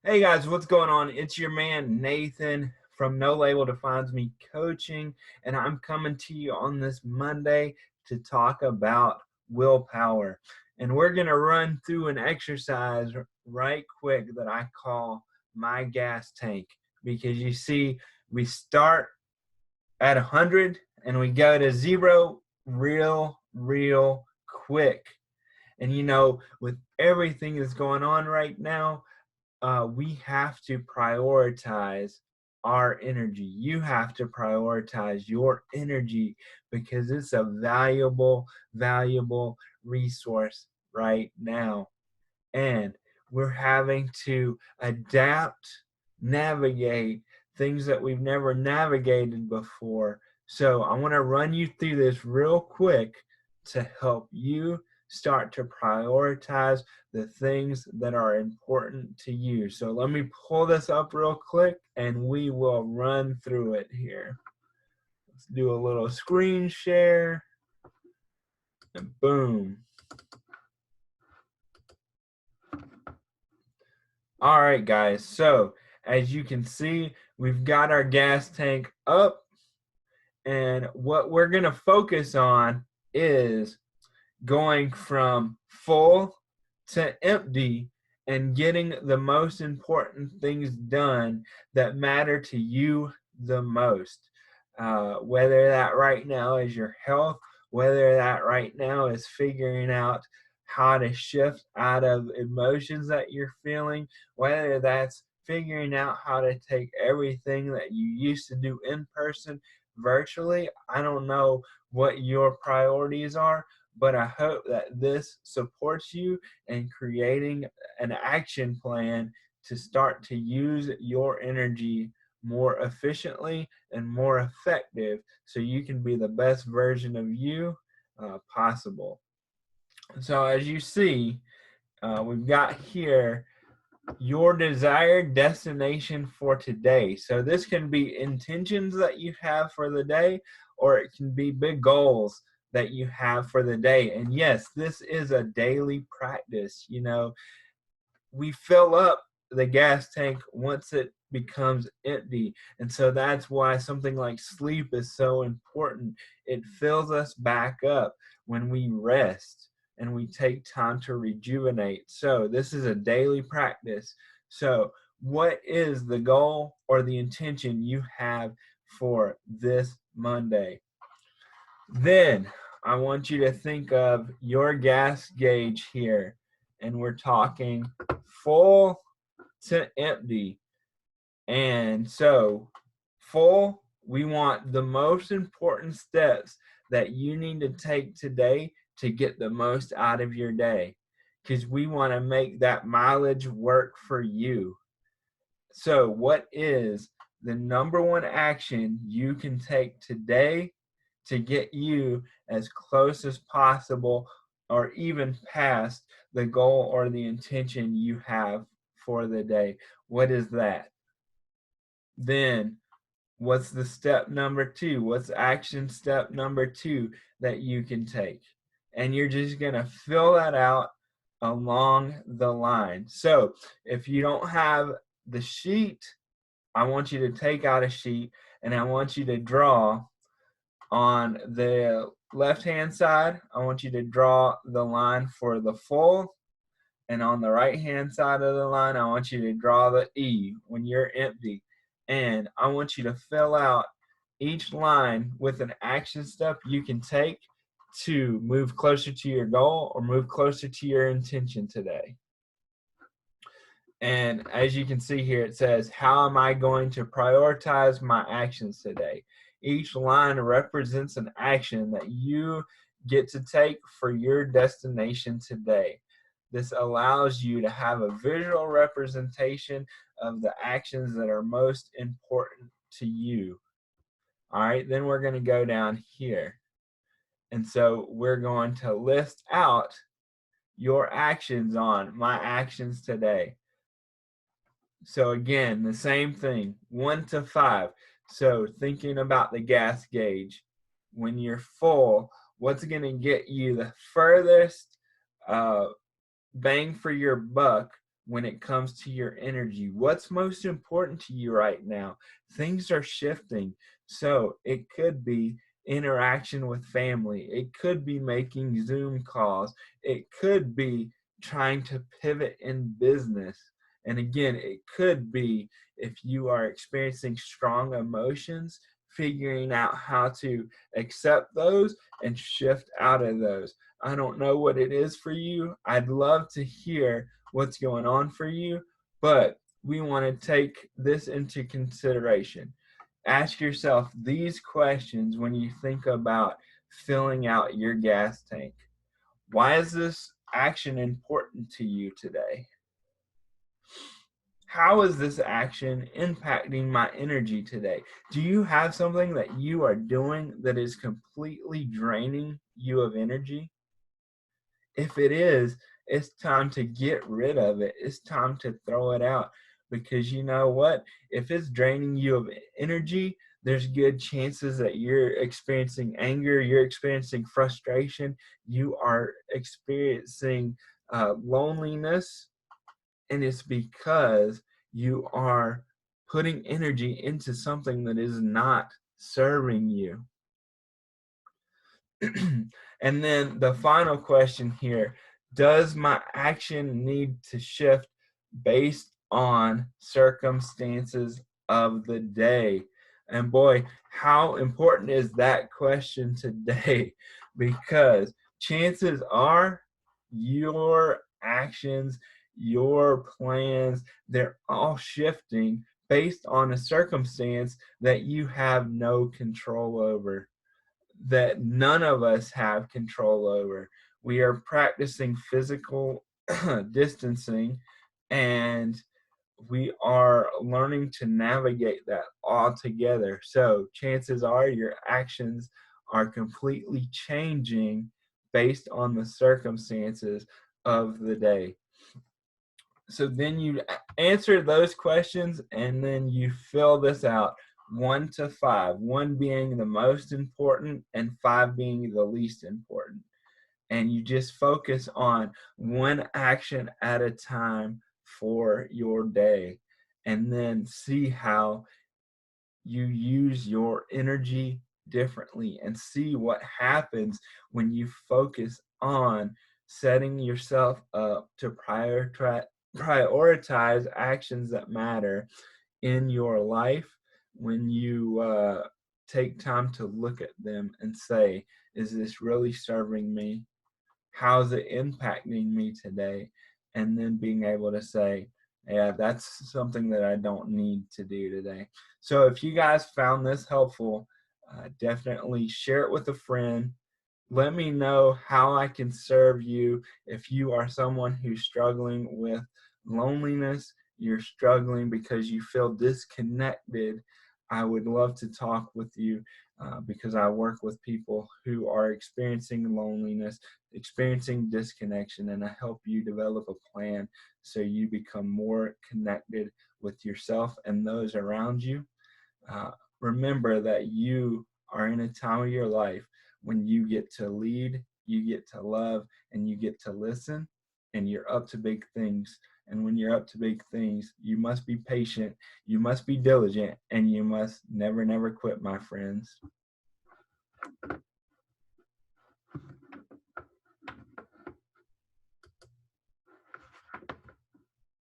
Hey guys, what's going on? It's your man Nathan from No Label Defines Me Coaching, and I'm coming to you on this Monday to talk about willpower. And we're going to run through an exercise right quick that I call my gas tank, because you see, we start at 100 and we go to zero real quick. And with everything that's going on right now, we have to prioritize our energy. You have to prioritize your energy because it's a valuable resource right now. And we're having to adapt, navigate things that we've never navigated before. So I want to run you through this real quick to help you start to prioritize the things that are important to you. So let me pull this up real quick and we will run through it here. Let's do a little screen share and boom. All right, guys. So as you can see, we've got our gas tank up, and what we're going to focus on is going from full to empty and getting the most important things done that matter to you the most. Whether that right now is your health, whether that right now is figuring out how to shift out of emotions that you're feeling, whether that's figuring out how to take everything that you used to do in person virtually. I don't know what your priorities are, but I hope that this supports you in creating an action plan to start to use your energy more efficiently and more effective so you can be the best version of you possible. So as you see, we've got here your desired destination for today. So this can be intentions that you have for the day, or it can be big goals that you have for the day. And yes, this is a daily practice. We fill up the gas tank once it becomes empty. And so that's why something like sleep is so important. It fills us back up when we rest and we take time to rejuvenate. So this is a daily practice. So what is the goal or the intention you have for this Monday? Then I want you to think of your gas gauge here, and we're talking full to empty. And so, full, we want the most important steps that you need to take today to get the most out of your day, because we want to make that mileage work for you. So, what is the number one action you can take today to get you as close as possible or even past the goal or the intention you have for the day? What is that? Then what's the step number two? What's action step number two that you can take? And you're just going to fill that out along the line. So if you don't have the sheet, I want you to take out a sheet and I want you to draw on the left hand side. I want you to draw the line for the full, and on the right hand side of the line I want you to draw the E when you're empty. And I want you to fill out each line with an action step you can take to move closer to your goal or move closer to your intention today. And as you can see here, it says, how am I going to prioritize my actions today? Each line represents an action that you get to take for your destination today. This allows you to have a visual representation of the actions that are most important to you. All right, then we're going to go down here. And so we're going to list out your actions on my actions today. So again, the same thing, 1 to 5. So thinking about the gas gauge, when you're full, what's going to get you the furthest bang for your buck when it comes to your energy? What's most important to you right now? Things are shifting. So it could be interaction with family. It could be making Zoom calls. It could be trying to pivot in business. And again, it could be if you are experiencing strong emotions, figuring out how to accept those and shift out of those. I don't know what it is for you. I'd love to hear what's going on for you, but we want to take this into consideration. Ask yourself these questions when you think about filling out your gas tank. Why is this action important to you today? How is this action impacting my energy today? Do you have something that you are doing that is completely draining you of energy? If it is, it's time to get rid of it. It's time to throw it out, because you know what? If it's draining you of energy, there's good chances that you're experiencing anger, you're experiencing frustration, you are experiencing loneliness, and it's because you are putting energy into something that is not serving you. And then the final question here, does my action need to shift based on circumstances of the day? And boy, how important is that question today? Because chances are your actions, your plans, they're all shifting based on a circumstance that you have no control over, that none of us have control over. We are practicing physical distancing, and we are learning to navigate that all together. So chances are your actions are completely changing based on the circumstances of the day. So then you answer those questions, and then you fill this out 1 to 5, 1 being the most important and 5 being the least important. And you just focus on one action at a time for your day, and then see how you use your energy differently, and see what happens when you focus on setting yourself up to prioritize actions that matter in your life. When you take time to look at them and say, is this really serving me? How's it impacting me today? And then being able to say, yeah, that's something that I don't need to do today. So if you guys found this helpful, definitely share it with a friend. Let me know how I can serve you. If you are someone who's struggling with loneliness, you're struggling because you feel disconnected, I would love to talk with you, because I work with people who are experiencing loneliness, experiencing disconnection, and I help you develop a plan so you become more connected with yourself and those around you. Uh, Remember that you are in a time of your life when you get to lead, you get to love, and you get to listen, and you're up to big things. And when you're up to big things, you must be patient, you must be diligent, and you must never, never quit, my friends.